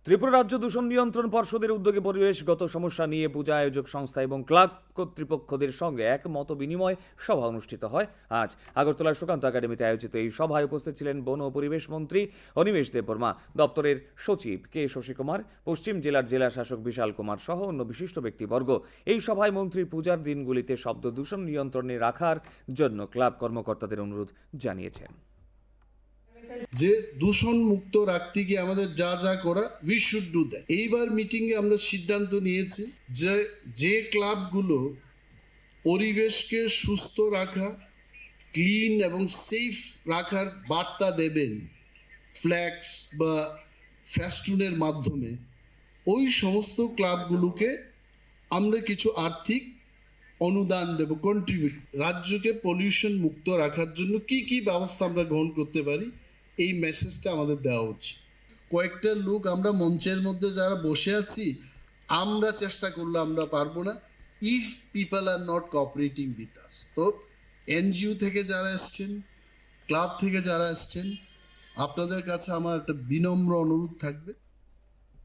ত্রিপুরা রাজ্য দূষণ নিয়ন্ত্রণ পর্ষদের উদ্যোগে পরিবেশগত সমস্যা নিয়ে পূজা আয়োজক সংস্থা এবং ক্লাব কর্তৃপক্ষদের সঙ্গে এক মত বিনিময় সভা অনুষ্ঠিত হয় আজ আগরতলার সুকান্ত একাডেমিতে আয়োজিত এই সভায় উপস্থিত ছিলেন বন ও পরিবেশ মন্ত্রী অনিমেষ দেববর্মা, দপ্তরের সচিব কে শশীকুমার, পশ্চিম জেলার জেলা শাসক বিশাল কুমার সহ অন্য বিশিষ্ট ব্যক্তিবর্গ। এই সভায় মন্ত্রী পূজার দিনগুলিতে শব্দ দূষণ নিয়ন্ত্রণে রাখার জন্য ক্লাব কর্মকর্তাদের অনুরোধ জানিয়েছেন। যে দূষণ মুক্ত রাখতে গিয়ে আমাদের যা যা করা উই শুড ডু দ্যাট। এইবার মিটিংয়ে আমরা সিদ্ধান্ত নিয়েছি যে যে ক্লাবগুলো পরিবেশকে সুস্থ রাখা, ক্লিন এবং সেফ রাখার বার্তা দেবেন ফ্ল্যাক্স বা ফেস্টুনের মাধ্যমে, ওই সমস্ত ক্লাবগুলোকে আমরা কিছু আর্থিক অনুদান দেব, কন্ট্রিবিউট। রাজ্যকে পলিউশন মুক্ত রাখার জন্য কি কি ব্যবস্থা আমরা গ্রহণ করতে পারি, এই মেসেজটা আমাদের দেওয়া উচিত। কয়েকটা লোক আমরা মঞ্চের মধ্যে যারা বসে আছি, আমরা চেষ্টা করলে আমরা পারবো না if people are not cooperating with us. তো এনজিও থেকে যারা এসছেন, ক্লাব থেকে যারা এসছেন, আপনাদের কাছে আমার একটা বিনম্র অনুরোধ থাকবে,